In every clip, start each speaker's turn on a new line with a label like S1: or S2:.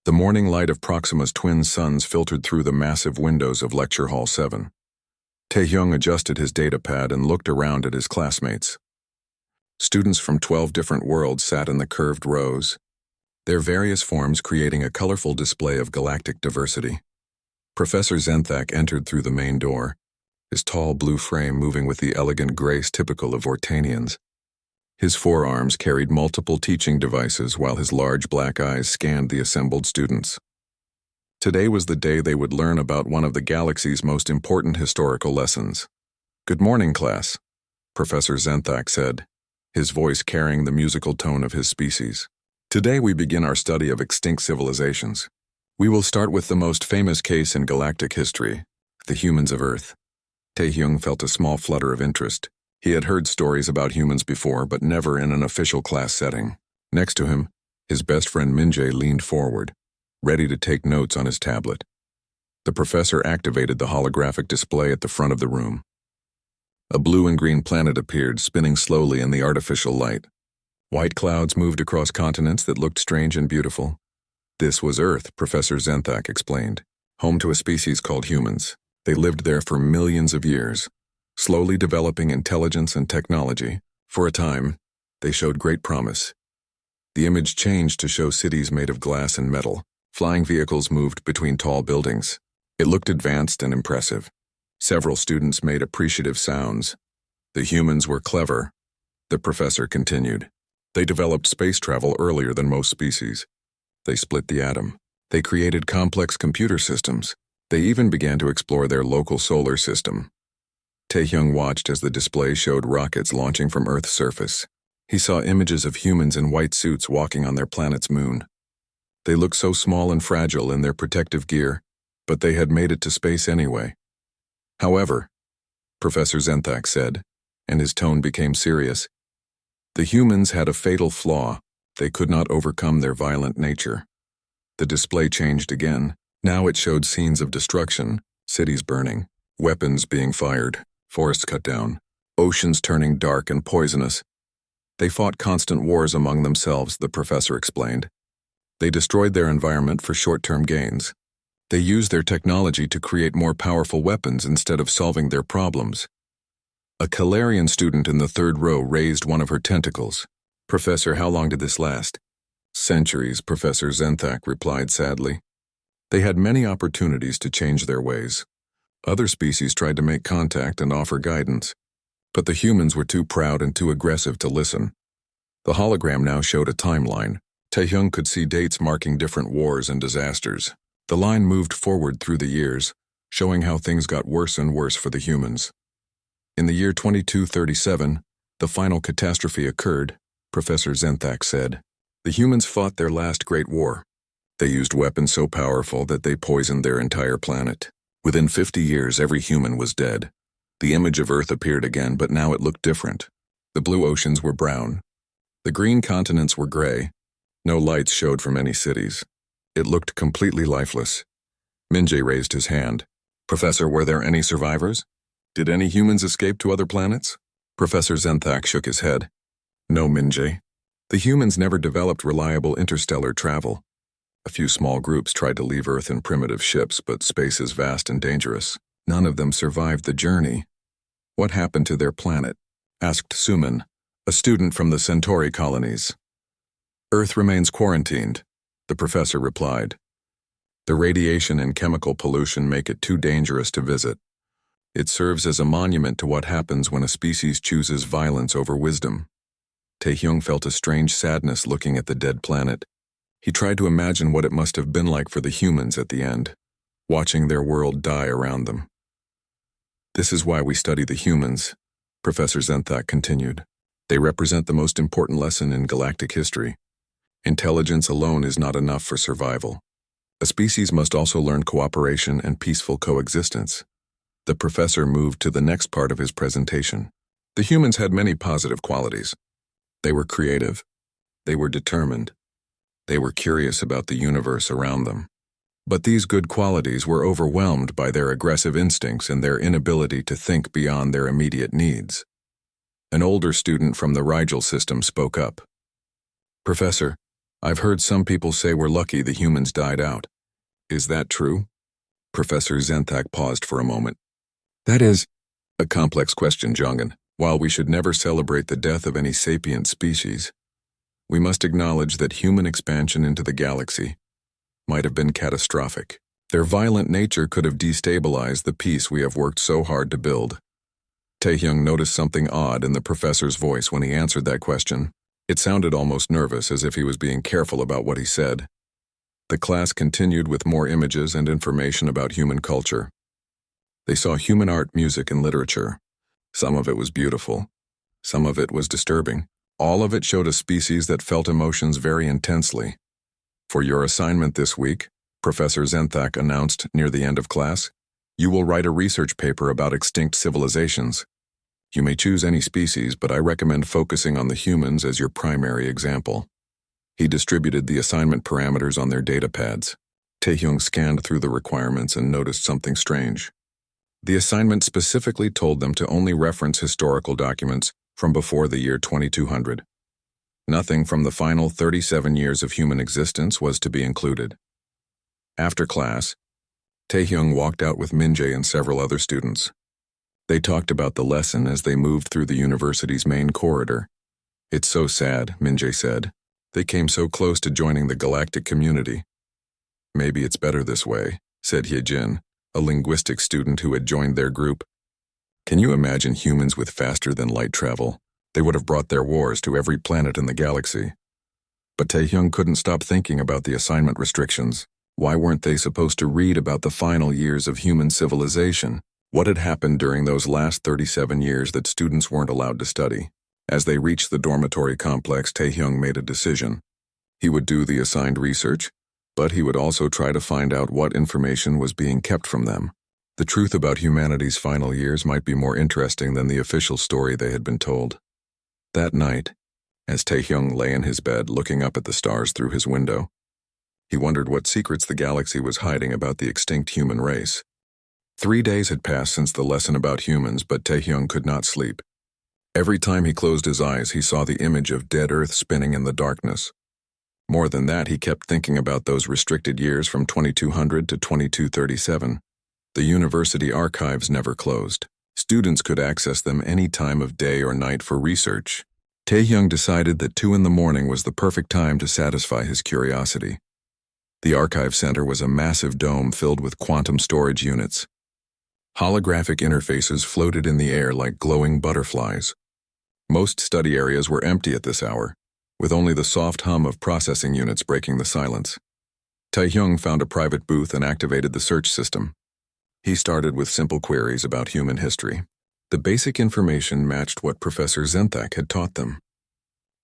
S1: The morning light of Proxima's twin suns filtered through the massive windows of Lecture Hall 7. Taehyung adjusted his datapad and looked around at his classmates. Students from 12 different worlds sat in the curved rows, their various forms creating a colorful display of galactic diversity. Professor Zenthak entered through the main door, his tall blue frame moving with the elegant grace typical of Vortanians. His forearms carried multiple teaching devices while his large black eyes scanned the assembled students. Today was the day they would learn about one of the galaxy's most important historical lessons. "Good morning, class," Professor Zenthak said, his voice carrying the musical tone of his species. "Today we begin our study of extinct civilizations. We will start with the most famous case in galactic history, the humans of Earth." Taehyung felt a small flutter of interest. He had heard stories about humans before, but never in an official class setting. Next to him, his best friend Minjae leaned forward, ready to take notes on his tablet. The professor activated the holographic display at the front of the room. A blue and green planet appeared, spinning slowly in the artificial light. White clouds moved across continents that looked strange and beautiful. This was Earth, Professor Zenthak explained, home to a species called humans. They lived there for millions of years, slowly developing intelligence and technology. For a time, they showed great promise. The image changed to show cities made of glass and metal. Flying vehicles moved between tall buildings. It looked advanced and impressive. Several students made appreciative sounds. The humans were clever, the professor continued. They developed space travel earlier than most species. They split the atom. They created complex computer systems. They even began to explore their local solar system. Taehyung watched as the display showed rockets launching from Earth's surface. He saw images of humans in white suits walking on their planet's moon. They looked so small and fragile in their protective gear, but they had made it to space anyway. However, Professor Zenthak said, and his tone became serious, the humans had a fatal flaw. They could not overcome their violent nature. The display changed again. Now it showed scenes of destruction, cities burning, weapons being fired, forests cut down, oceans turning dark and poisonous. They fought constant wars among themselves, the professor explained. They destroyed their environment for short-term gains. They used their technology to create more powerful weapons instead of solving their problems. A Calarian student in the third row raised one of her tentacles. "Professor, how long did this last?" "Centuries," Professor Zenthak replied sadly. They had many opportunities to change their ways. Other species tried to make contact and offer guidance, but the humans were too proud and too aggressive to listen. The hologram now showed a timeline. Taehyung could see dates marking different wars and disasters. The line moved forward through the years, showing how things got worse and worse for the humans. In the year 2237, the final catastrophe occurred, Professor Zenthak said. The humans fought their last great war. They used weapons so powerful that they poisoned their entire planet. Within 50 years, every human was dead. The image of Earth appeared again, but now it looked different. The blue oceans were brown. The green continents were gray. No lights showed from any cities. It looked completely lifeless. Minjae raised his hand. "Professor, were there any survivors? Did any humans escape to other planets?" Professor Zenthak shook his head. "No, Minjae. The humans never developed reliable interstellar travel. A few small groups tried to leave Earth in primitive ships, but space is vast and dangerous. None of them survived the journey." "What happened to their planet?" asked Suman, a student from the Centauri colonies. "Earth remains quarantined," the professor replied. "The radiation and chemical pollution make it too dangerous to visit. It serves as a monument to what happens when a species chooses violence over wisdom." Taehyung felt a strange sadness looking at the dead planet. He tried to imagine what it must have been like for the humans at the end, watching their world die around them. "This is why we study the humans," Professor Zenthak continued. "They represent the most important lesson in galactic history. Intelligence alone is not enough for survival. A species must also learn cooperation and peaceful coexistence." The professor moved to the next part of his presentation. The humans had many positive qualities. They were creative. They were determined. They were curious about the universe around them. But these good qualities were overwhelmed by their aggressive instincts and their inability to think beyond their immediate needs. An older student from the Rigel system spoke up. "Professor, I've heard some people say we're lucky the humans died out. Is that true? Professor Zenthak paused for a moment. That is a complex question, Jongan. While we should never celebrate the death of any sapient species, we must acknowledge that human expansion into the galaxy might have been catastrophic. Their violent nature could have destabilized the peace we have worked so hard to build. Taehyung noticed something odd in the professor's voice when he answered that question. It sounded almost nervous, as if he was being careful about what he said. The class continued with more images and information about human culture. They saw human art, music, and literature. Some of it was beautiful. Some of it was disturbing. All of it showed a species that felt emotions very intensely. For your assignment this week, Professor Zenthak announced near the end of class, you will write a research paper about extinct civilizations. You may choose any species, but I recommend focusing on the humans as your primary example. He distributed the assignment parameters on their data pads. Taehyung scanned through the requirements and noticed something strange. The assignment specifically told them to only reference historical documents from before the year 2200. Nothing from the final 37 years of human existence was to be included. After class, Taehyung walked out with Minjae and several other students. They talked about the lesson as they moved through the university's main corridor. It's so sad, Minjae said. They came so close to joining the galactic community. Maybe it's better this way, said Hyejin, a linguistics student who had joined their group. Can you imagine humans with faster-than-light travel? They would have brought their wars to every planet in the galaxy. But Taehyung couldn't stop thinking about the assignment restrictions. Why weren't they supposed to read about the final years of human civilization? What had happened during those last 37 years that students weren't allowed to study? As they reached the dormitory complex, Taehyung made a decision. He would do the assigned research, but he would also try to find out what information was being kept from them. The truth about humanity's final years might be more interesting than the official story they had been told. That night, as Taehyung lay in his bed looking up at the stars through his window, he wondered what secrets the galaxy was hiding about the extinct human race. 3 days had passed since the lesson about humans, but Taehyung could not sleep. Every time he closed his eyes, he saw the image of dead Earth spinning in the darkness. More than that, he kept thinking about those restricted years from 2200 to 2237. The university archives never closed. Students could access them any time of day or night for research. Taehyung decided that 2 in the morning was the perfect time to satisfy his curiosity. The archive center was a massive dome filled with quantum storage units. Holographic interfaces floated in the air like glowing butterflies. Most study areas were empty at this hour, with only the soft hum of processing units breaking the silence. Taehyung found a private booth and activated the search system. He started with simple queries about human history. The basic information matched what Professor Zenthak had taught them.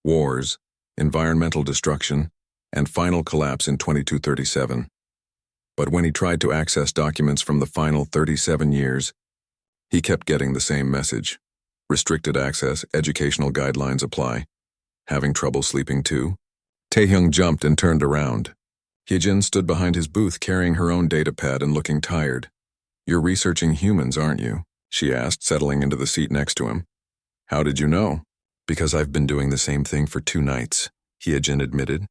S1: Wars, environmental destruction, and final collapse in 2237. But when he tried to access documents from the final 37 years, he kept getting the same message. Restricted access, educational guidelines apply. Having trouble sleeping too? Taehyung jumped and turned around. Hyejin stood behind his booth carrying her own datapad and looking tired. You're researching humans, aren't you? She asked, settling into the seat next to him. How did you know? Because I've been doing the same thing for 2 nights, Hyejin admitted.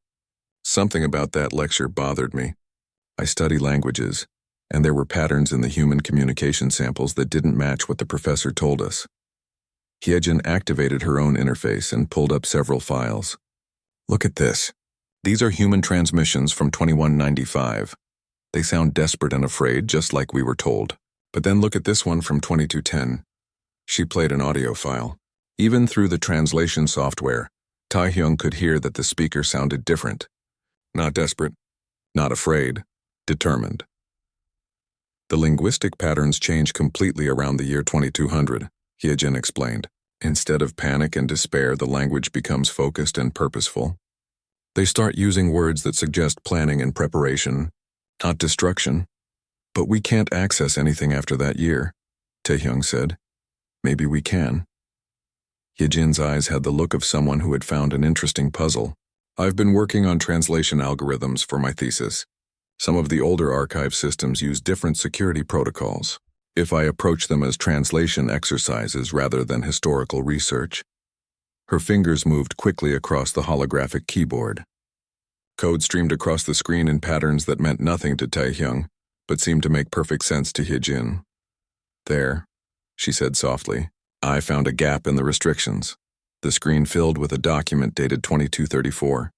S1: Something about that lecture bothered me. I study languages, and there were patterns in the human communication samples that didn't match what the professor told us. Hyejin activated her own interface and pulled up several files. Look at this. These are human transmissions from 2195. They sound desperate and afraid, just like we were told. But then look at this one from 2210. She played an audio file. Even through the translation software, Taehyung could hear that the speaker sounded different. Not desperate, not afraid, determined. The linguistic patterns change completely around the year 2200, Hyejin explained. Instead of panic and despair, the language becomes focused and purposeful. They start using words that suggest planning and preparation, not destruction. But we can't access anything after that year, Taehyung said. Maybe we can. Hyejin's eyes had the look of someone who had found an interesting puzzle. I've been working on translation algorithms for my thesis. Some of the older archive systems use different security protocols. If I approach them as translation exercises rather than historical research. Her fingers moved quickly across the holographic keyboard. Code streamed across the screen in patterns that meant nothing to Taehyung, but seemed to make perfect sense to Hyejin. "There," she said softly. "I found a gap in the restrictions." The screen filled with a document dated 2234,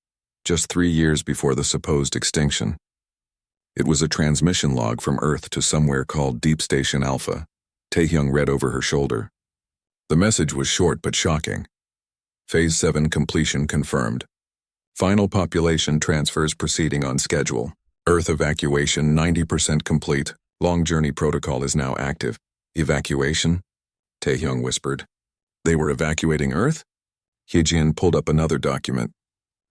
S1: just 3 years before the supposed extinction. It was a transmission log from Earth to somewhere called Deep Station Alpha. Taehyung read over her shoulder. The message was short but shocking. Phase 7 completion confirmed. Final population transfers proceeding on schedule. Earth evacuation 90% complete. Long journey protocol is now active. Evacuation? Taehyung whispered. They were evacuating Earth? Hyejin pulled up another document.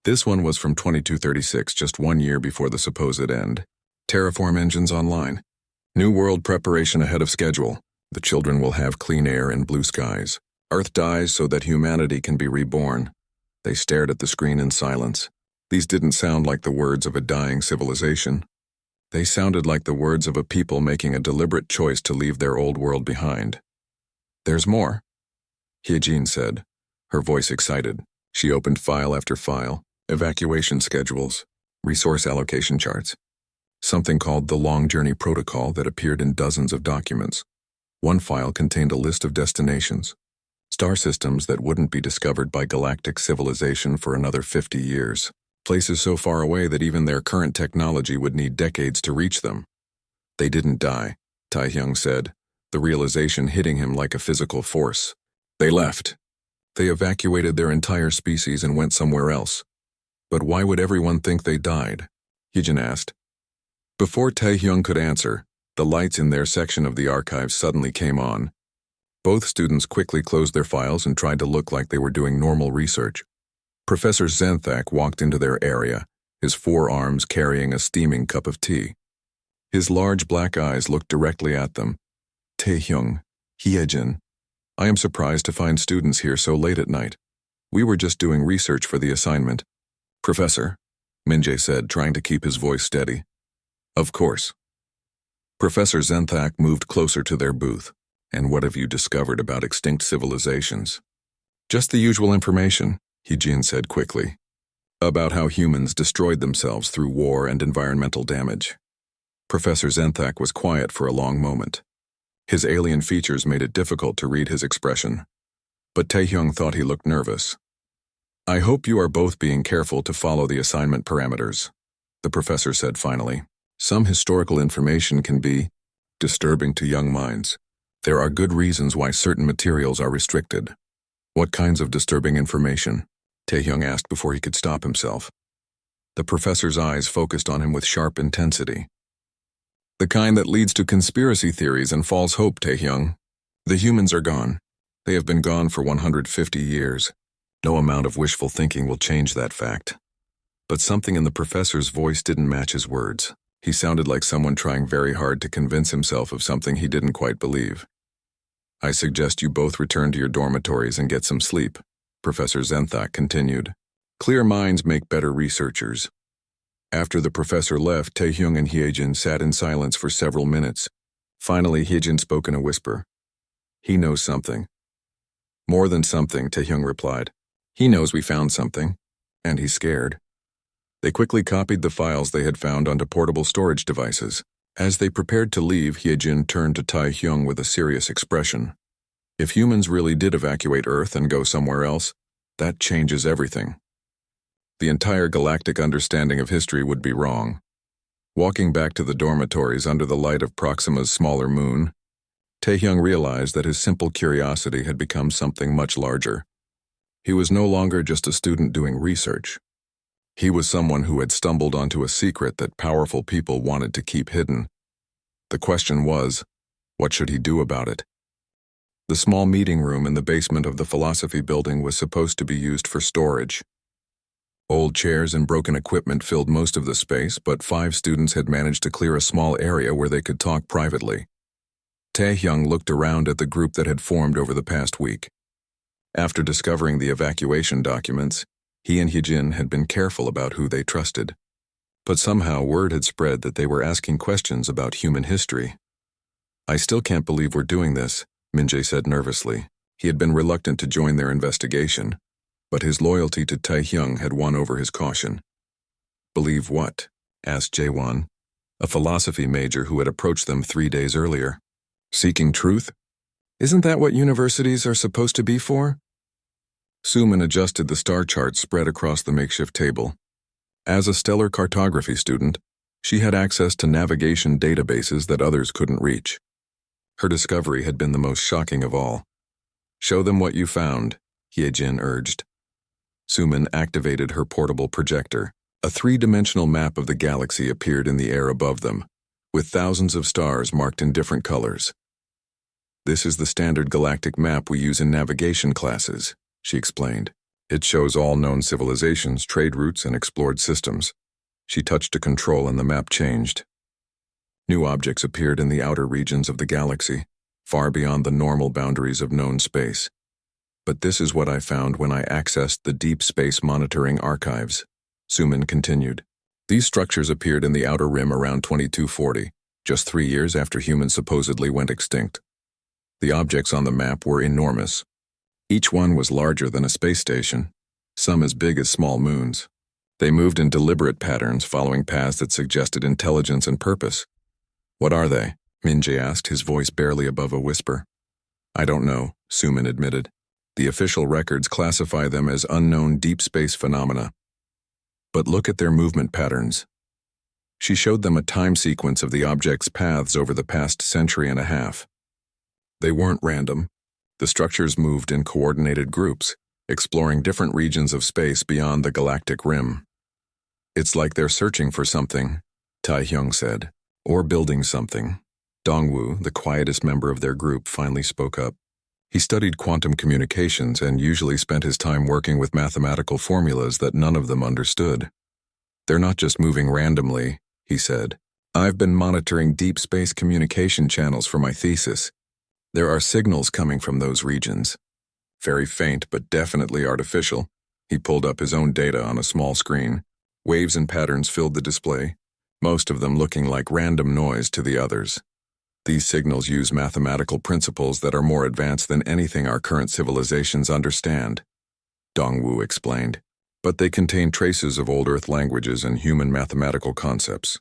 S1: This one was from 2236, just 1 year before the supposed end. Terraform engines online. New world preparation ahead of schedule. The children will have clean air and blue skies. Earth dies so that humanity can be reborn. They stared at the screen in silence. These didn't sound like the words of a dying civilization. They sounded like the words of a people making a deliberate choice to leave their old world behind. "There's more," Hyejin said, her voice excited. She opened file after file, evacuation schedules, resource allocation charts, something called the Long Journey Protocol that appeared in dozens of documents. One file contained a list of destinations, star systems that wouldn't be discovered by galactic civilization for another 50 years, places so far away that even their current technology would need decades to reach them. They didn't die, Taehyung said, the realization hitting him like a physical force. They left. They evacuated their entire species and went somewhere else. But why would everyone think they died? Hyejin asked. Before Taehyung could answer, the lights in their section of the archives suddenly came on. Both students quickly closed their files and tried to look like they were doing normal research. Professor Zenthak walked into their area, his forearms carrying a steaming cup of tea. His large black eyes looked directly at them. Taehyung, Hyejin, I am surprised to find students here so late at night. We were just doing research for the assignment. Professor, Minjae said, trying to keep his voice steady. Of course. Professor Zenthak moved closer to their booth. And what have you discovered about extinct civilizations? Just the usual information, Hyejin said quickly. About how humans destroyed themselves through war and environmental damage. Professor Zenthak was quiet for a long moment. His alien features made it difficult to read his expression. But Taehyung thought he looked nervous. I hope you are both being careful to follow the assignment parameters, the professor said finally. Some historical information can be disturbing to young minds. There are good reasons why certain materials are restricted. What kinds of disturbing information? Taehyung asked before he could stop himself. The professor's eyes focused on him with sharp intensity. The kind that leads to conspiracy theories and false hope, Taehyung. The humans are gone. They have been gone for 150 years. No amount of wishful thinking will change that fact. But something in the professor's voice didn't match his words. He sounded like someone trying very hard to convince himself of something he didn't quite believe. I suggest you both return to your dormitories and get some sleep, Professor Zenthak continued. Clear minds make better researchers. After the professor left, Taehyung and Hyejin sat in silence for several minutes. Finally, Hyejin spoke in a whisper. He knows something. More than something, Taehyung replied. He knows we found something, and he's scared. They quickly copied the files they had found onto portable storage devices. As they prepared to leave, Hyejin turned to Taehyung with a serious expression. If humans really did evacuate Earth and go somewhere else, that changes everything. The entire galactic understanding of history would be wrong. Walking back to the dormitories under the light of Proxima's smaller moon, Taehyung realized that his simple curiosity had become something much larger. He was no longer just a student doing research. He was someone who had stumbled onto a secret that powerful people wanted to keep hidden. The question was, what should he do about it? The small meeting room in the basement of the philosophy building was supposed to be used for storage. Old chairs and broken equipment filled most of the space, but 5 students had managed to clear a small area where they could talk privately. Taehyung looked around at the group that had formed over the past week. After discovering the evacuation documents, he and Hyejin had been careful about who they trusted. But somehow word had spread that they were asking questions about human history. I still can't believe we're doing this, Minjae said nervously. He had been reluctant to join their investigation, but his loyalty to Taehyung had won over his caution. Believe what? Asked Jaewon, a philosophy major who had approached them 3 days earlier. Seeking truth? Isn't that what universities are supposed to be for? Suman adjusted the star chart spread across the makeshift table. As a stellar cartography student, she had access to navigation databases that others couldn't reach. Her discovery had been the most shocking of all. Show them what you found, Hyejin urged. Suman activated her portable projector. A three-dimensional map of the galaxy appeared in the air above them, with thousands of stars marked in different colors. This is the standard galactic map we use in navigation classes, she explained. It shows all known civilizations, trade routes, and explored systems. She touched a control and the map changed. New objects appeared in the outer regions of the galaxy, far beyond the normal boundaries of known space. But this is what I found when I accessed the Deep Space Monitoring Archives, Suman continued. These structures appeared in the outer rim around 2240, just 3 years after humans supposedly went extinct. The objects on the map were enormous. Each one was larger than a space station, some as big as small moons. They moved in deliberate patterns, following paths that suggested intelligence and purpose. What are they? Min-jae asked, his voice barely above a whisper. I don't know, Suman admitted. The official records classify them as unknown deep space phenomena. But look at their movement patterns. She showed them a time sequence of the objects' paths over the past century and a half. They weren't random. The structures moved in coordinated groups, exploring different regions of space beyond the galactic rim. It's like they're searching for something, Taehyung said, or building something. Dongwoo, the quietest member of their group, finally spoke up. He studied quantum communications and usually spent his time working with mathematical formulas that none of them understood. They're not just moving randomly, he said. I've been monitoring deep space communication channels for my thesis. There are signals coming from those regions. Very faint, but definitely artificial. He pulled up his own data on a small screen. Waves and patterns filled the display, most of them looking like random noise to the others. These signals use mathematical principles that are more advanced than anything our current civilizations understand, Dongwoo explained. But they contain traces of old Earth languages and human mathematical concepts.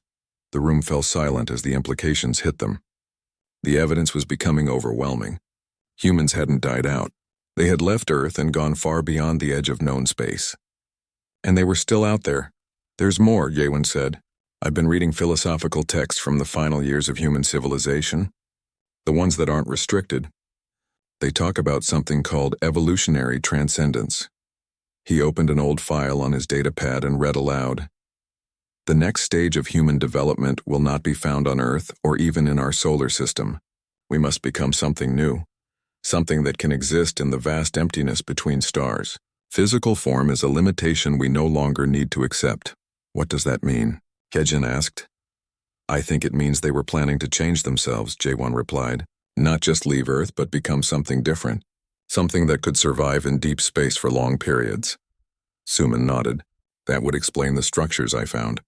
S1: The room fell silent as the implications hit them. The evidence was becoming overwhelming. Humans hadn't died out. They had left Earth and gone far beyond the edge of known space. And they were still out there. There's more, Jaewon said. I've been reading philosophical texts from the final years of human civilization, the ones that aren't restricted. They talk about something called evolutionary transcendence. He opened an old file on his datapad and read aloud. The next stage of human development will not be found on Earth or even in our solar system. We must become something new, something that can exist in the vast emptiness between stars. Physical form is a limitation we no longer need to accept. What does that mean? Hyejin asked. I think it means they were planning to change themselves, Jaewon replied. Not just leave Earth, but become something different. Something that could survive in deep space for long periods. Suman nodded. That would explain the structures I found.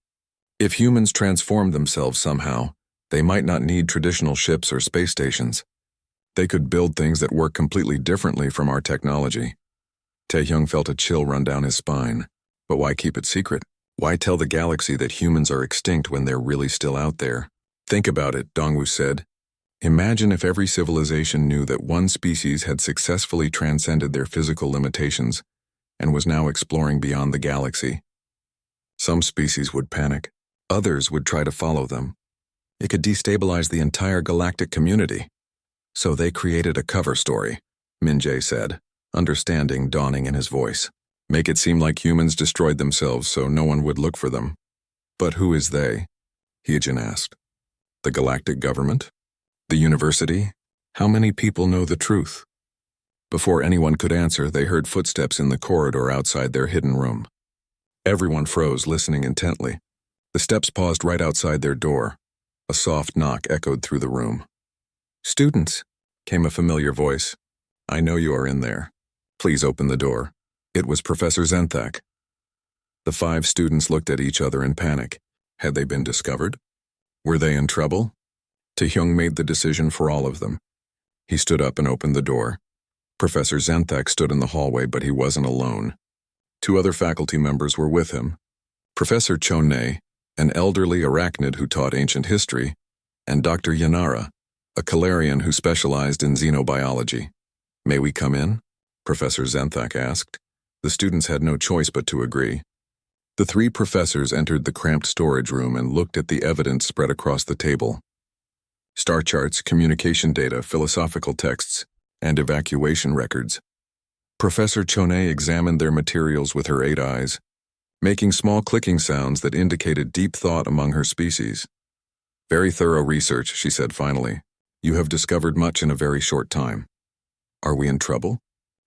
S1: If humans transformed themselves somehow, they might not need traditional ships or space stations. They could build things that work completely differently from our technology. Taehyung felt a chill run down his spine. But why keep it secret? Why tell the galaxy that humans are extinct when they're really still out there? Think about it, Dongwoo said. Imagine if every civilization knew that one species had successfully transcended their physical limitations and was now exploring beyond the galaxy. Some species would panic. Others would try to follow them. It could destabilize the entire galactic community. So they created a cover story, Min-jae said, understanding dawning in his voice. Make it seem like humans destroyed themselves so no one would look for them. But who is they? Hyejin asked. The galactic government? The university? How many people know the truth? Before anyone could answer, they heard footsteps in the corridor outside their hidden room. Everyone froze, listening intently. The steps paused right outside their door. A soft knock echoed through the room. Students, came a familiar voice. I know you are in there. Please open the door. It was Professor Zenthak. The 5 students looked at each other in panic. Had they been discovered? Were they in trouble? Taehyung made the decision for all of them. He stood up and opened the door. Professor Zenthak stood in the hallway, but he wasn't alone. 2 other faculty members were with him. Professor Chone, an elderly arachnid who taught ancient history, and Dr. Yanara, a Calarian who specialized in xenobiology. "May we come in?" Professor Zenthak asked. The students had no choice but to agree. The three professors entered the cramped storage room and looked at the evidence spread across the table. Star charts, communication data, philosophical texts, and evacuation records. Professor Chone examined their materials with her 8 eyes, making small clicking sounds that indicated deep thought among her species. "Very thorough research," she said finally. "You have discovered much in a very short time." "Are we in trouble?"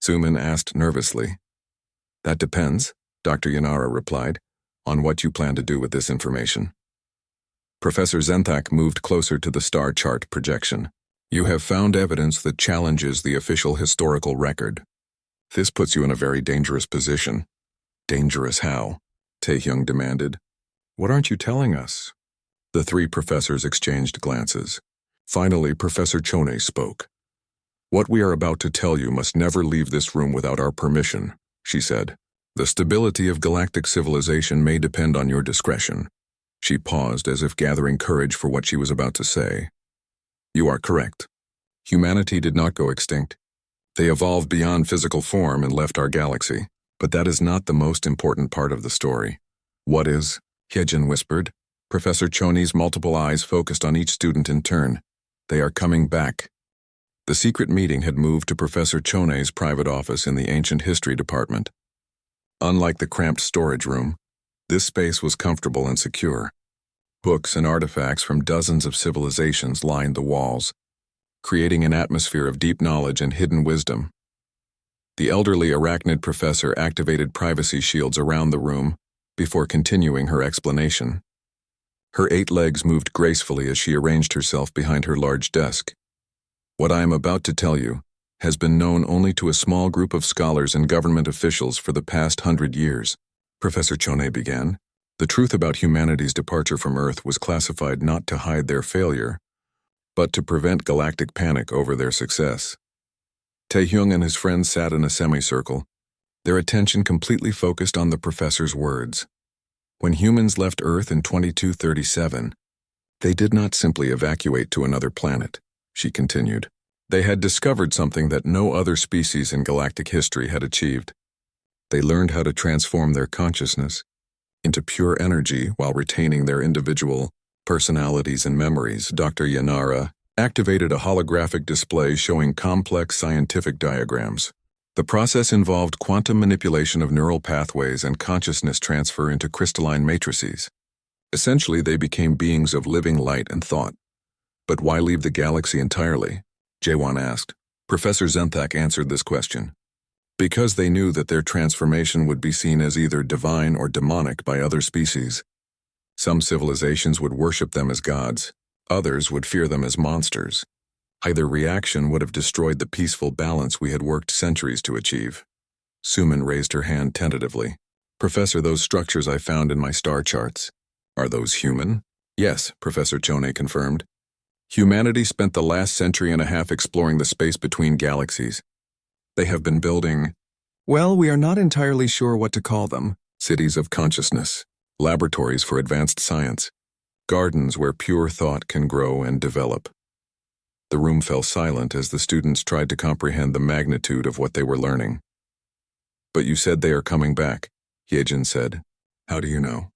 S1: Suman asked nervously. "That depends," Dr. Yanara replied, "on what you plan to do with this information." Professor Zenthak moved closer to the star chart projection. "You have found evidence that challenges the official historical record. This puts you in a very dangerous position." "Dangerous how?" Taehyung demanded. "What aren't you telling us?" The three professors exchanged glances. Finally, Professor Chone spoke. "What we are about to tell you must never leave this room without our permission," she said. "The stability of galactic civilization may depend on your discretion." She paused as if gathering courage for what she was about to say. "You are correct. Humanity did not go extinct. They evolved beyond physical form and left our galaxy. But that is not the most important part of the story." "What is?" Hyejin whispered. Professor Chone's multiple eyes focused on each student in turn. "They are coming back." The secret meeting had moved to Professor Chone's private office in the Ancient History Department. Unlike the cramped storage room, this space was comfortable and secure. Books and artifacts from dozens of civilizations lined the walls, creating an atmosphere of deep knowledge and hidden wisdom. The elderly arachnid professor activated privacy shields around the room before continuing her explanation. Her 8 legs moved gracefully as she arranged herself behind her large desk. "What I am about to tell you has been known only to a small group of scholars and government officials for the past 100 years, Professor Chone began. "The truth about humanity's departure from Earth was classified not to hide their failure, but to prevent galactic panic over their success." Taehyung and his friends sat in a semicircle, their attention completely focused on the professor's words. "When humans left Earth in 2237, they did not simply evacuate to another planet," she continued. "They had discovered something that no other species in galactic history had achieved. They learned how to transform their consciousness into pure energy while retaining their individual personalities and memories." Dr. Yanara activated a holographic display showing complex scientific diagrams. The process involved quantum manipulation of neural pathways and consciousness transfer into crystalline matrices. Essentially, they became beings of living light and thought. "But why leave the galaxy entirely?" Jaewon asked. Professor Zenthak answered this question. "Because they knew that their transformation would be seen as either divine or demonic by other species. Some civilizations would worship them as gods, others would fear them as monsters. Either reaction would have destroyed the peaceful balance we had worked centuries to achieve." Suman raised her hand tentatively. "Professor, those structures I found in my star charts, are those human?" "Yes," Professor Chone confirmed. "Humanity spent the last century and a half exploring the space between galaxies. They have been building, well, we are not entirely sure what to call them, cities of consciousness, laboratories for advanced science, gardens where pure thought can grow and develop." The room fell silent as the students tried to comprehend the magnitude of what they were learning. "But you said they are coming back," Hyejin said. "How do you know?"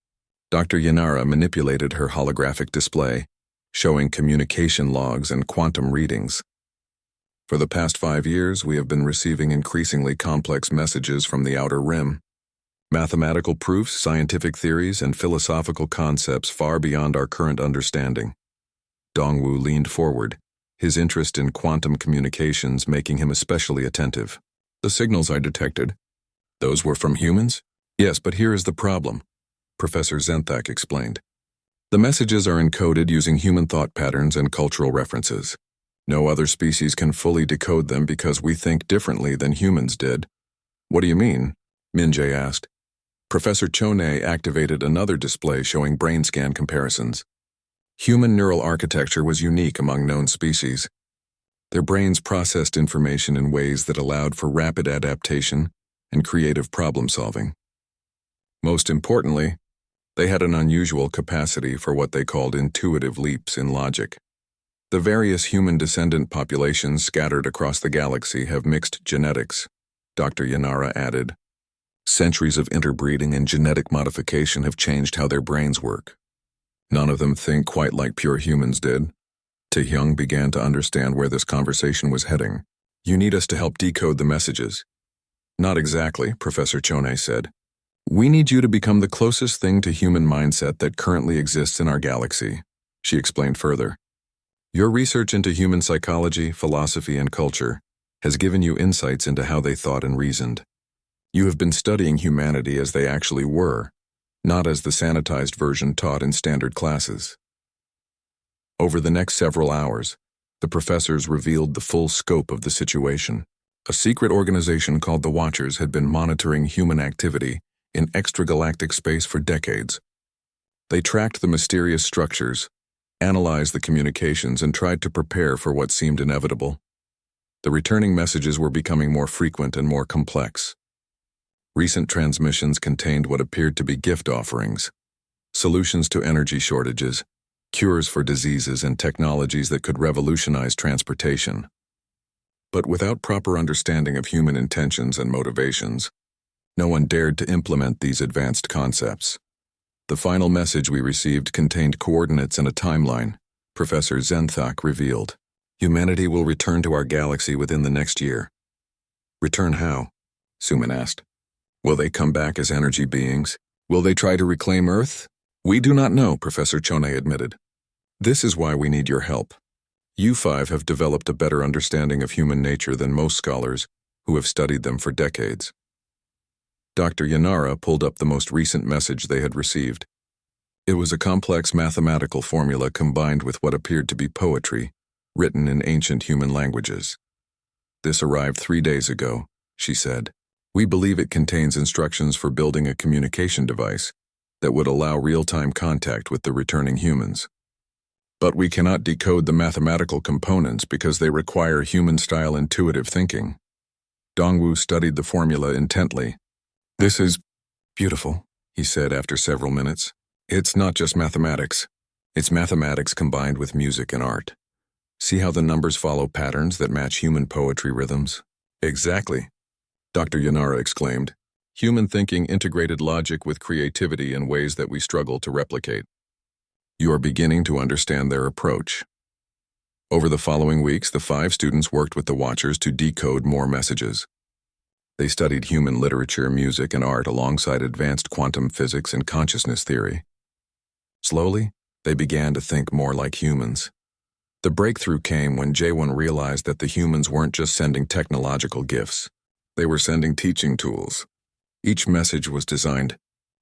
S1: Dr. Yanara manipulated her holographic display, showing communication logs and quantum readings. "For the past 5 years, we have been receiving increasingly complex messages from the outer rim. Mathematical proofs, scientific theories, and philosophical concepts far beyond our current understanding." Dongwu leaned forward, his interest in quantum communications making him especially attentive. "The signals I detected, those were from humans?" "Yes, but here is the problem," Professor Zenthak explained. "The messages are encoded using human thought patterns and cultural references. No other species can fully decode them because we think differently than humans did." "What do you mean?" Minjae asked. Professor Chone activated another display showing brain scan comparisons. Human neural architecture was unique among known species. Their brains processed information in ways that allowed for rapid adaptation and creative problem-solving. Most importantly, They had an unusual capacity for what they called intuitive leaps in logic. The various human descendant populations scattered across the galaxy have mixed genetics, Dr. Yanara added. Centuries of interbreeding and genetic modification have changed how their brains work. None of them think quite like pure humans did. Taehyung began to understand where this conversation was heading. You need us to help decode the messages. Not exactly, Professor Chone said. We need you to become the closest thing to human mindset that currently exists in our galaxy, she explained further. Your research into human psychology, philosophy, and culture has given you insights into how they thought and reasoned. You have been studying humanity as they actually were, not as the sanitized version taught in standard classes. Over the next several hours, the professors revealed the full scope of the situation. A secret organization called the Watchers had been monitoring human activity in extragalactic space for decades. They tracked the mysterious structures, analyzed the communications, and tried to prepare for what seemed inevitable. The returning messages were becoming more frequent and more complex. Recent transmissions contained what appeared to be gift offerings, solutions to energy shortages, cures for diseases, and technologies that could revolutionize transportation. But without proper understanding of human intentions and motivations, no one dared to implement these advanced concepts. The final message we received contained coordinates and a timeline, Professor Zenthak revealed. Humanity will return to our galaxy within the next year. Return how? Suman asked. Will they come back as energy beings? Will they try to reclaim Earth? We do not know, Professor Chone admitted. This is why we need your help. You five have developed a better understanding of human nature than most scholars who have studied them for decades. Dr. Yanara pulled up the most recent message they had received. It was a complex mathematical formula combined with what appeared to be poetry, written in ancient human languages. This arrived 3 days ago, she said. We believe it contains instructions for building a communication device that would allow real-time contact with the returning humans. But we cannot decode the mathematical components because they require human-style intuitive thinking. Dongwu studied the formula intently. This is beautiful, he said after several minutes. It's not just mathematics. It's mathematics combined with music and art. See how the numbers follow patterns that match human poetry rhythms? Exactly, Dr. Yanara exclaimed. Human thinking integrated logic with creativity in ways that we struggle to replicate. You are beginning to understand their approach. Over the following weeks, the 5 students worked with the Watchers to decode more messages. They studied human literature, music, and art alongside advanced quantum physics and consciousness theory. Slowly, they began to think more like humans. The breakthrough came when Jaewon realized that the humans weren't just sending technological gifts. They were sending teaching tools. Each message was designed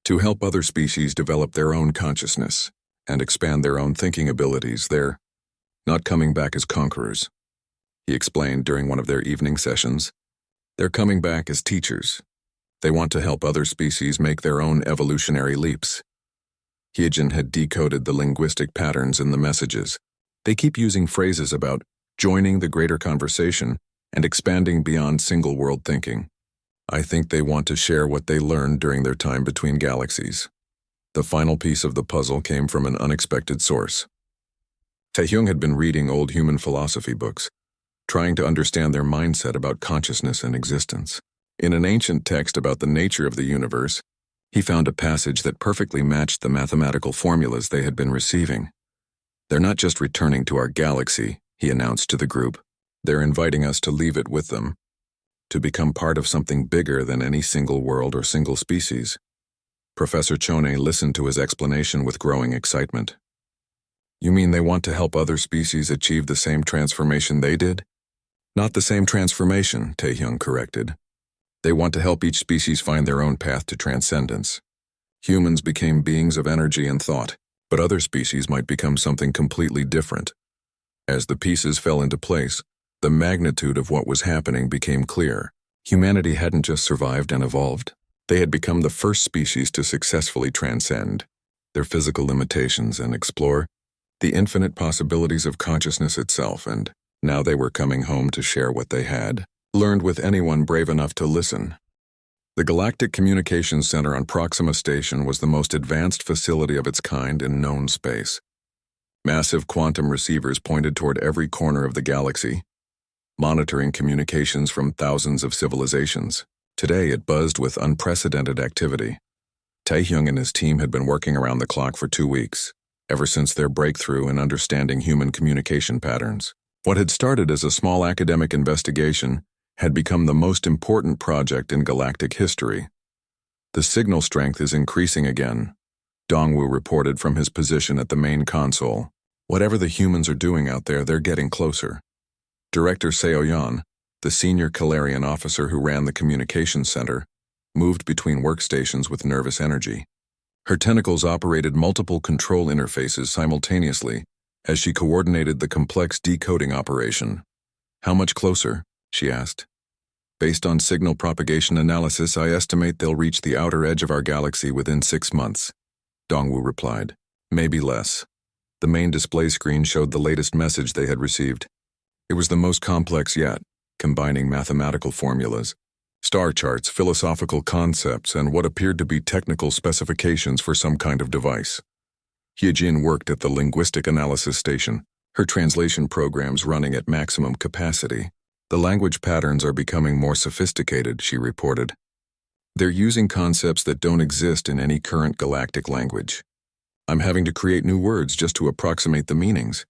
S1: to help other species develop their own consciousness and expand their own thinking abilities. They're not coming back as conquerors, he explained during one of their evening sessions. They're coming back as teachers. They want to help other species make their own evolutionary leaps. Hyejin had decoded the linguistic patterns in the messages. They keep using phrases about joining the greater conversation and expanding beyond single-world thinking. I think they want to share what they learned during their time between galaxies. The final piece of the puzzle came from an unexpected source. Taehyung had been reading old human philosophy books, trying to understand their mindset about consciousness and existence. In an ancient text about the nature of the universe, he found a passage that perfectly matched the mathematical formulas they had been receiving. They're not just returning to our galaxy, he announced to the group. They're inviting us to leave it with them, to become part of something bigger than any single world or single species. Professor Chone listened to his explanation with growing excitement. You mean they want to help other species achieve the same transformation they did? Not the same transformation, Taehyung corrected. They want to help each species find their own path to transcendence. Humans became beings of energy and thought, but other species might become something completely different. As the pieces fell into place, the magnitude of what was happening became clear. Humanity hadn't just survived and evolved. They had become the first species to successfully transcend their physical limitations and explore the infinite possibilities of consciousness itself, and now they were coming home to share what they had learned with anyone brave enough to listen. The Galactic Communications Center on Proxima Station was the most advanced facility of its kind in known space. Massive quantum receivers pointed toward every corner of the galaxy, monitoring communications from thousands of civilizations. Today it buzzed with unprecedented activity. Taehyung and his team had been working around the clock for 2 weeks, ever since their breakthrough in understanding human communication patterns. What had started as a small academic investigation had become the most important project in galactic history. The signal strength is increasing again, Dongwoo reported from his position at the main console. Whatever the humans are doing out there, they're getting closer. Director Seoyeon, the senior Calarian officer who ran the communications center, moved between workstations with nervous energy. Her tentacles operated multiple control interfaces simultaneously as she coordinated the complex decoding operation. "How much closer?" she asked. "Based on signal propagation analysis, I estimate they'll reach the outer edge of our galaxy within 6 months, Dongwoo replied. "Maybe less." The main display screen showed the latest message they had received. It was the most complex yet, combining mathematical formulas, star charts, philosophical concepts, and what appeared to be technical specifications for some kind of device. Hyejin worked at the linguistic analysis station, her translation programs running at maximum capacity. "The language patterns are becoming more sophisticated," she reported. "They're using concepts that don't exist in any current galactic language. I'm having to create new words just to approximate the meanings."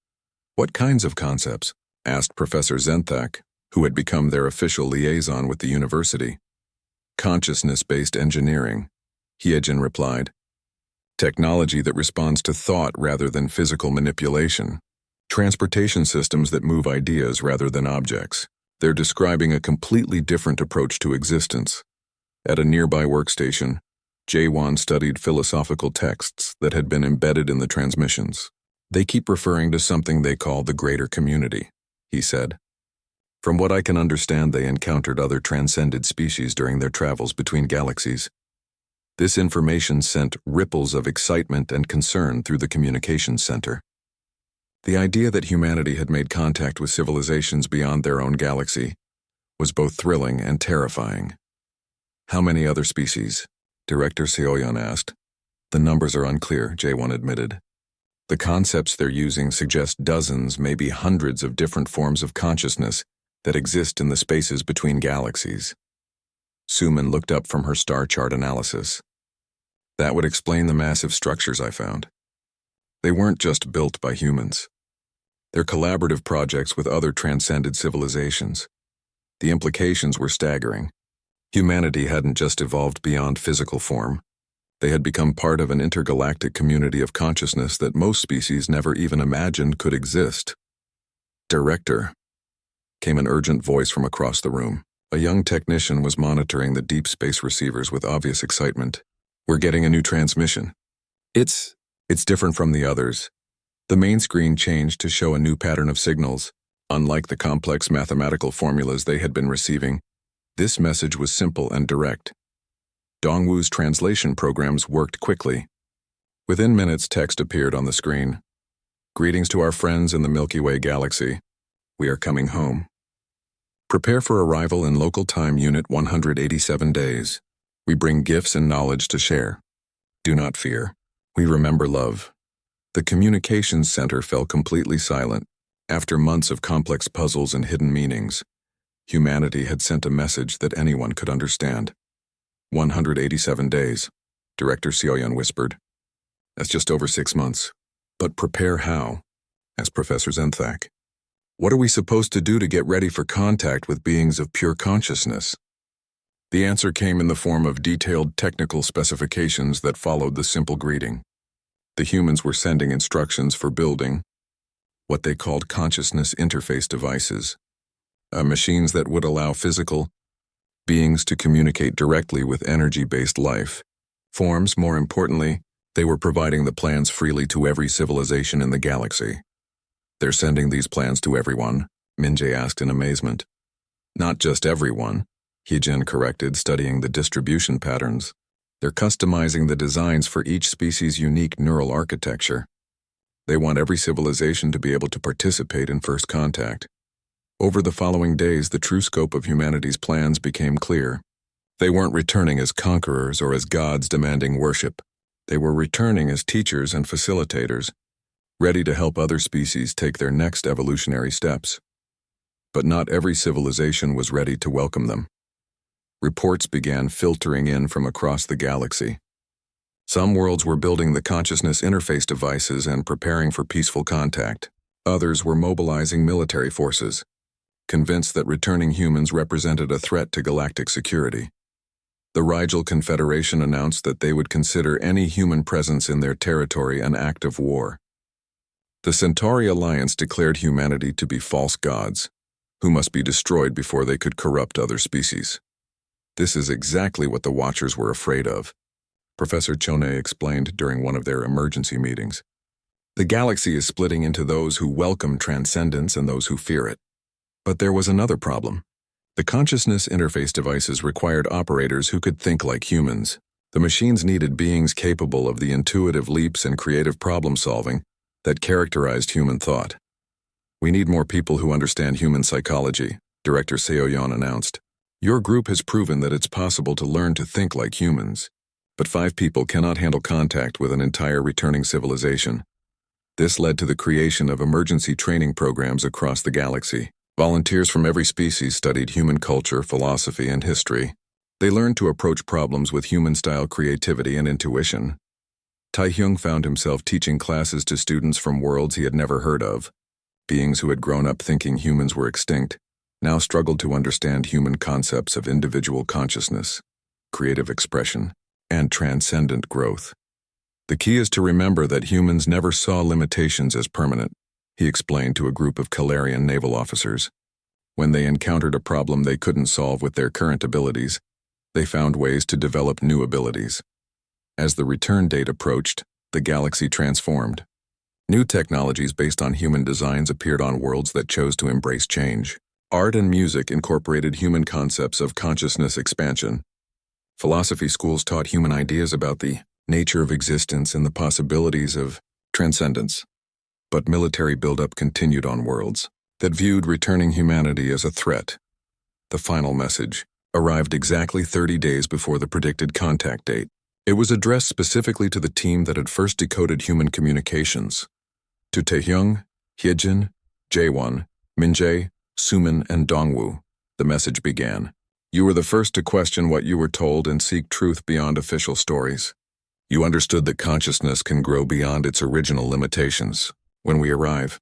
S1: "What kinds of concepts?" asked Professor Zenthak, who had become their official liaison with the university. "Consciousness-based engineering," Hyejin replied. "Technology that responds to thought rather than physical manipulation. Transportation systems that move ideas rather than objects. They're describing a completely different approach to existence." At a nearby workstation, Jae-won studied philosophical texts that had been embedded in the transmissions. "They keep referring to something they call the greater community," he said. "From what I can understand, they encountered other transcended species during their travels between galaxies. This information sent ripples of excitement and concern through the communications center. The idea that humanity had made contact with civilizations beyond their own galaxy was both thrilling and terrifying." "How many other species?" Director Seoyeon asked. "The numbers are unclear," Jae-won admitted. "The concepts they're using suggest dozens, maybe hundreds of different forms of consciousness that exist in the spaces between galaxies." Suman looked up from her star chart analysis. "That would explain the massive structures I found. They weren't just built by humans. They're collaborative projects with other transcended civilizations. The implications were staggering. Humanity hadn't just evolved beyond physical form. They had become part of an intergalactic community of consciousness that most species never even imagined could exist." "Director," came an urgent voice from across the room. A young technician was monitoring the deep space receivers with obvious excitement. "We're getting a new transmission. It's different from the others." The main screen changed to show a new pattern of signals. Unlike the complex mathematical formulas they had been receiving, this message was simple and direct. Dongwoo's translation programs worked quickly. Within minutes, text appeared on the screen. "Greetings to our friends in the Milky Way galaxy. We are coming home. Prepare for arrival in local time unit 187 days. We bring gifts and knowledge to share. Do not fear. We remember love." The communications center fell completely silent. After months of complex puzzles and hidden meanings, humanity had sent a message that anyone could understand. 187 days, Director Seoyeon whispered. "That's just over 6 months. But prepare how?" asked Professor Zenthak. "What are we supposed to do to get ready for contact with beings of pure consciousness?" The answer came in the form of detailed technical specifications that followed the simple greeting. The humans were sending instructions for building what they called consciousness interface devices, machines that would allow physical beings to communicate directly with energy-based life forms. More importantly, they were providing the plans freely to every civilization in the galaxy. "They're sending these plans to everyone?" Minjae asked in amazement. "Not just everyone," Hyejin corrected, studying the distribution patterns. "They're customizing the designs for each species' unique neural architecture. They want every civilization to be able to participate in first contact." Over the following days, the true scope of humanity's plans became clear. They weren't returning as conquerors or as gods demanding worship. They were returning as teachers and facilitators, ready to help other species take their next evolutionary steps. But not every civilization was ready to welcome them. Reports began filtering in from across the galaxy. Some worlds were building the consciousness interface devices and preparing for peaceful contact. Others were mobilizing military forces, convinced that returning humans represented a threat to galactic security. The Rigel Confederation announced that they would consider any human presence in their territory an act of war. The Centauri Alliance declared humanity to be false gods, who must be destroyed before they could corrupt other species. This is exactly what the Watchers were afraid of, Professor Chone explained during one of their emergency meetings. The galaxy is splitting into those who welcome transcendence and those who fear it. But there was another problem. The consciousness interface devices required operators who could think like humans. The machines needed beings capable of the intuitive leaps and creative problem-solving that characterized human thought. "We need more people who understand human psychology," Director Seoyeon announced. "Your group has proven that it's possible to learn to think like humans, but 5 people cannot handle contact with an entire returning civilization." This led to the creation of emergency training programs across the galaxy. Volunteers from every species studied human culture, philosophy, and history. They learned to approach problems with human-style creativity and intuition. Taehyung found himself teaching classes to students from worlds he had never heard of. Beings who had grown up thinking humans were extinct now struggled to understand human concepts of individual consciousness, creative expression, and transcendent growth. "The key is to remember that humans never saw limitations as permanent," he explained to a group of Calarian naval officers. When they encountered a problem they couldn't solve with their current abilities, they found ways to develop new abilities. As the return date approached, the galaxy transformed. New technologies based on human designs appeared on worlds that chose to embrace change. Art and music incorporated human concepts of consciousness expansion. Philosophy schools taught human ideas about the nature of existence and the possibilities of transcendence. But military buildup continued on worlds that viewed returning humanity as a threat. The final message arrived exactly 30 days before the predicted contact date. It was addressed specifically to the team that had first decoded human communications. To Taehyung, Hyejin, Jaewon, Minjae, Sumin, and Dongwoo, the message began. "You were the first to question what you were told and seek truth beyond official stories. You understood that consciousness can grow beyond its original limitations. When we arrive,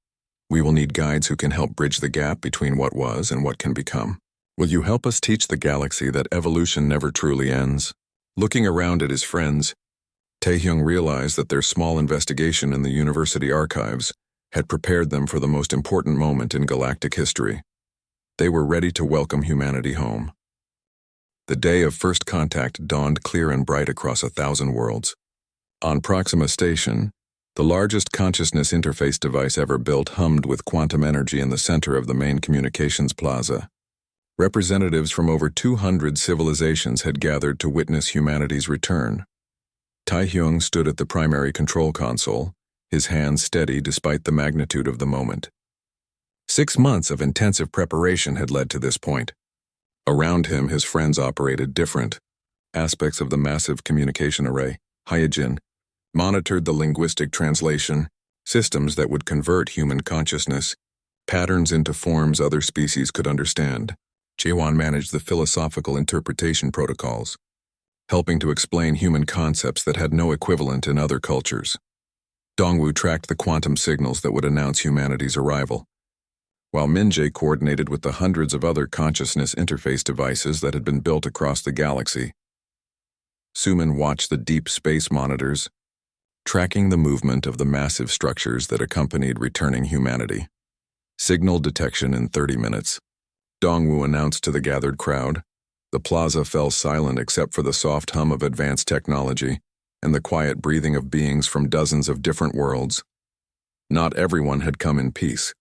S1: we will need guides who can help bridge the gap between what was and what can become. Will you help us teach the galaxy that evolution never truly ends?" Looking around at his friends, Taehyung realized that their small investigation in the university archives had prepared them for the most important moment in galactic history. They were ready to welcome humanity home. The day of first contact dawned clear and bright across 1,000 worlds. On Proxima Station, the largest consciousness interface device ever built hummed with quantum energy in the center of the main communications plaza. Representatives from over 200 civilizations had gathered to witness humanity's return. Taehyung stood at the primary control console, his hands steady despite the magnitude of the moment. 6 months of intensive preparation had led to this point. Around him, his friends operated different aspects of the massive communication array. Hyejin monitored the linguistic translation, systems that would convert human consciousness patterns into forms other species could understand. Jaewon managed the philosophical interpretation protocols, helping to explain human concepts that had no equivalent in other cultures. Dongwoo tracked the quantum signals that would announce humanity's arrival, while Minjae coordinated with the hundreds of other consciousness interface devices that had been built across the galaxy. Sumin watched the deep space monitors, tracking the movement of the massive structures that accompanied returning humanity. Signal detection in 30 minutes. Dongwoo announced to the gathered crowd. The plaza fell silent except for the soft hum of advanced technology and the quiet breathing of beings from dozens of different worlds. Not everyone had come in peace.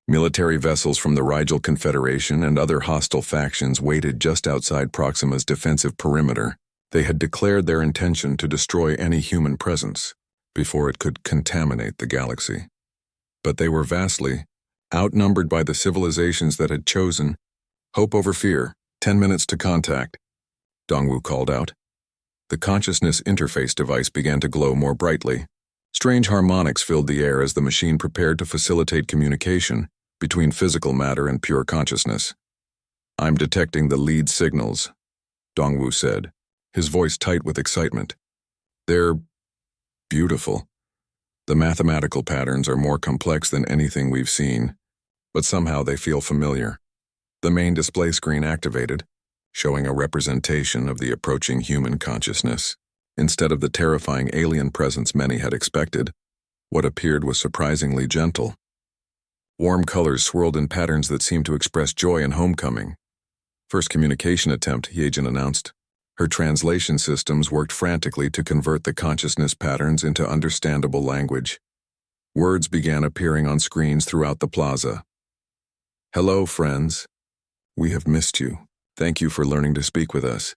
S1: Military vessels from the Rigel Confederation and other hostile factions waited just outside Proxima's defensive perimeter. They had declared their intention to destroy any human presence before it could contaminate the galaxy. But they were vastly outnumbered by the civilizations that had chosen hope over fear, 10 minutes to contact. Dongwu called out. The consciousness interface device began to glow more brightly. Strange harmonics filled the air as the machine prepared to facilitate communication between physical matter and pure consciousness. I'm detecting the lead signals, Dongwu said, his voice tight with excitement. They're beautiful. The mathematical patterns are more complex than anything we've seen, but somehow they feel familiar. The main display screen activated, showing a representation of the approaching human consciousness. Instead of the terrifying alien presence many had expected, what appeared was surprisingly gentle. Warm colors swirled in patterns that seemed to express joy and homecoming. First communication attempt, Yejin announced. Her translation systems worked frantically to convert the consciousness patterns into understandable language. Words began appearing on screens throughout the plaza. Hello, friends. We have missed you. Thank you for learning to speak with us.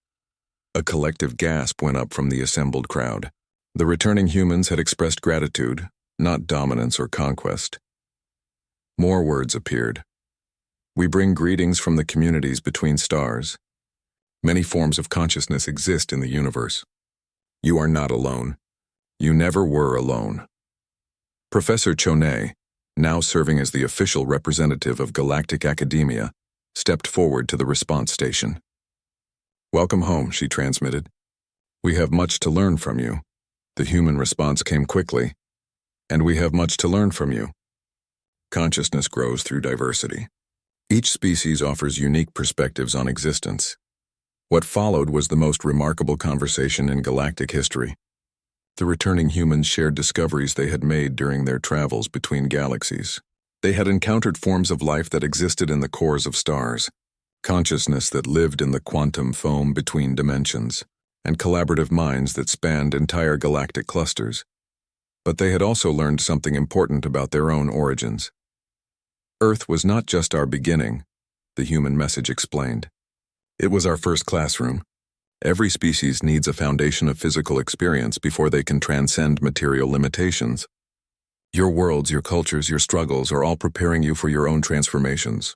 S1: A collective gasp went up from the assembled crowd. The returning humans had expressed gratitude, not dominance or conquest. More words appeared. We bring greetings from the communities between stars. Many forms of consciousness exist in the universe. You are not alone. You never were alone. Professor Chone, now serving as the official representative of Galactic Academia, stepped forward to the response station. Welcome home, she transmitted. We have much to learn from you. The human response came quickly. And we have much to learn from you. Consciousness grows through diversity. Each species offers unique perspectives on existence. What followed was the most remarkable conversation in galactic history. The returning humans shared discoveries they had made during their travels between galaxies. They had encountered forms of life that existed in the cores of stars, consciousness that lived in the quantum foam between dimensions, and collaborative minds that spanned entire galactic clusters. But they had also learned something important about their own origins. Earth was not just our beginning, the human message explained. It was our first classroom. Every species needs a foundation of physical experience before they can transcend material limitations. Your worlds, your cultures, your struggles are all preparing you for your own transformations.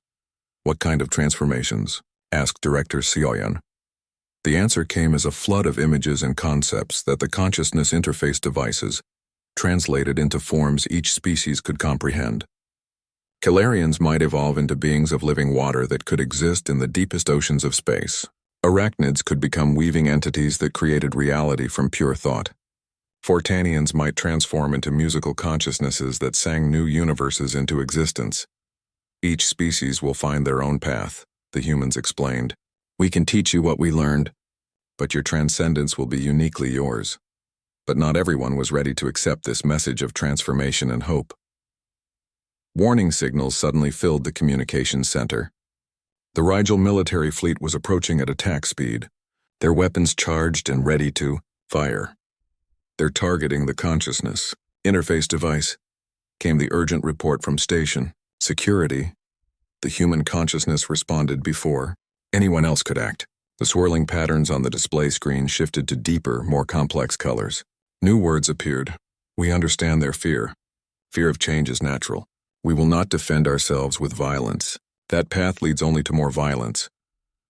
S1: What kind of transformations? Asked Director Sioyan. The answer came as a flood of images and concepts that the consciousness interface devices translated into forms each species could comprehend. Calarians might evolve into beings of living water that could exist in the deepest oceans of space. Arachnids could become weaving entities that created reality from pure thought. Fortanians might transform into musical consciousnesses that sang new universes into existence. Each species will find their own path, the humans explained. We can teach you what we learned, but your transcendence will be uniquely yours. But not everyone was ready to accept this message of transformation and hope. Warning signals suddenly filled the communications center. The Rigel military fleet was approaching at attack speed, their weapons charged and ready to fire. They're targeting the consciousness interface device, came the urgent report from station. Security. The human consciousness responded before anyone else could act. The swirling patterns on the display screen shifted to deeper, more complex colors. New words appeared. We understand their fear. Fear of change is natural. We will not defend ourselves with violence. That path leads only to more violence.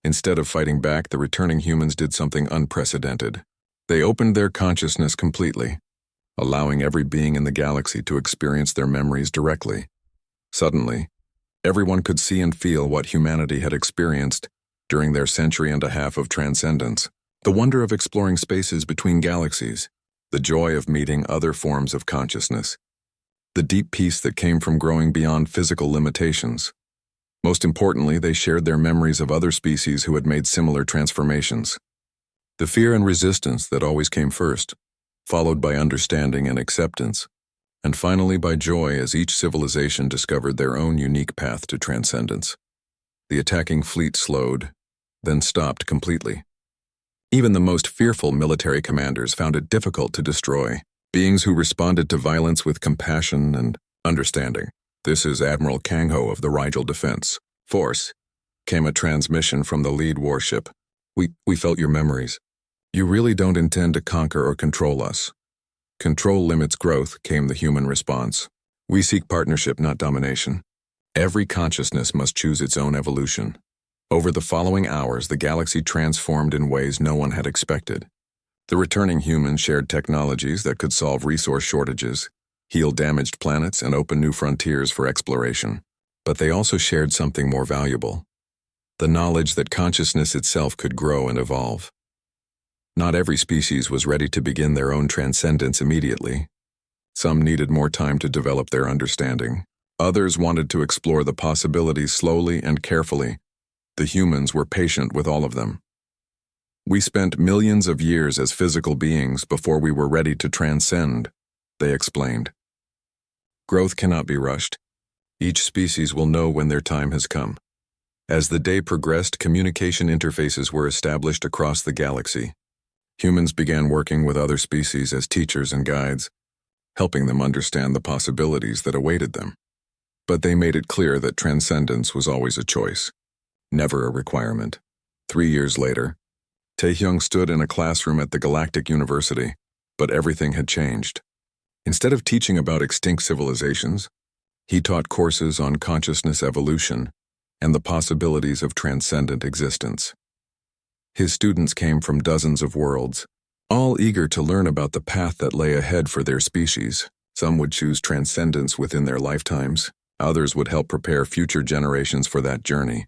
S1: Instead of fighting back, the returning humans did something unprecedented. They opened their consciousness completely, allowing every being in the galaxy to experience their memories directly. Suddenly, everyone could see and feel what humanity had experienced during their century and a half of transcendence. The wonder of exploring spaces between galaxies, the joy of meeting other forms of consciousness, the deep peace that came from growing beyond physical limitations. Most importantly, they shared their memories of other species who had made similar transformations. The fear and resistance that always came first, followed by understanding and acceptance, and finally by joy as each civilization discovered their own unique path to transcendence. The attacking fleet slowed, then stopped completely. Even the most fearful military commanders found it difficult to destroy beings who responded to violence with compassion and understanding. This is Admiral Kangho of the Rigel Defense Force, came a transmission from the lead warship. We felt your memories. You really don't intend to conquer or control us. Control limits growth, came the human response. We seek partnership, not domination. Every consciousness must choose its own evolution. Over the following hours, the galaxy transformed in ways no one had expected. The returning humans shared technologies that could solve resource shortages, heal damaged planets, and open new frontiers for exploration. But they also shared something more valuable: the knowledge that consciousness itself could grow and evolve. Not every species was ready to begin their own transcendence immediately. Some needed more time to develop their understanding. Others wanted to explore the possibilities slowly and carefully. The humans were patient with all of them. "We spent millions of years as physical beings before we were ready to transcend," they explained. "Growth cannot be rushed. Each species will know when their time has come." As the day progressed, communication interfaces were established across the galaxy. Humans began working with other species as teachers and guides, helping them understand the possibilities that awaited them. But they made it clear that transcendence was always a choice, never a requirement. 3 years later, Taehyung stood in a classroom at the Galactic University, but everything had changed. Instead of teaching about extinct civilizations, he taught courses on consciousness evolution and the possibilities of transcendent existence. His students came from dozens of worlds, all eager to learn about the path that lay ahead for their species. Some would choose transcendence within their lifetimes. Others would help prepare future generations for that journey.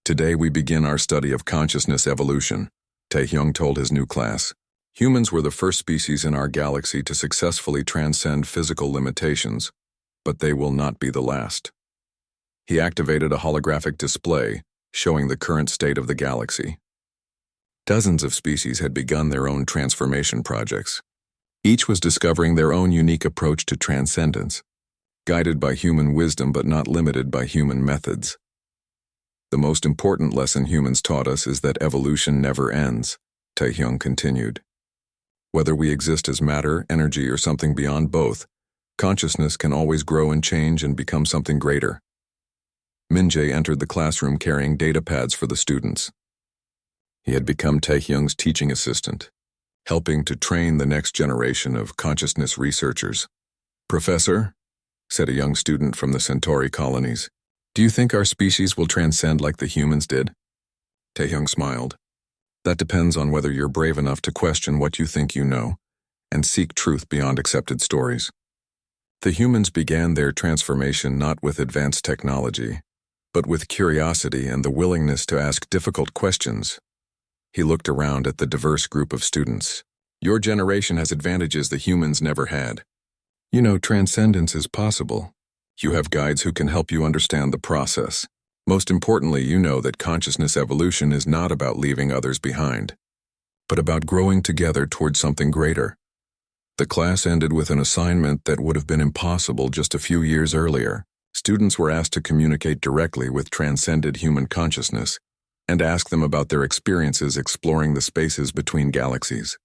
S1: "Today we begin our study of consciousness evolution," Taehyung told his new class. "Humans were the first species in our galaxy to successfully transcend physical limitations, but they will not be the last." He activated a holographic display showing the current state of the galaxy. Dozens of species had begun their own transformation projects. Each was discovering their own unique approach to transcendence, guided by human wisdom but not limited by human methods. "The most important lesson humans taught us is that evolution never ends," Taehyung continued. "Whether we exist as matter, energy, or something beyond both, consciousness can always grow and change and become something greater." Min-jae entered the classroom carrying data pads for the students. He had become Taehyung's teaching assistant, helping to train the next generation of consciousness researchers. "Professor," said a young student from the Centauri colonies, "do you think our species will transcend like the humans did?" Taehyung smiled. "That depends on whether you're brave enough to question what you think you know and seek truth beyond accepted stories." The humans began their transformation not with advanced technology, but with curiosity and the willingness to ask difficult questions. He looked around at the diverse group of students. "Your generation has advantages the humans never had. You know transcendence is possible. You have guides who can help you understand the process. Most importantly, you know that consciousness evolution is not about leaving others behind, but about growing together towards something greater." The class ended with an assignment that would have been impossible just a few years earlier. Students were asked to communicate directly with transcended human consciousness and ask them about their experiences exploring the spaces between galaxies.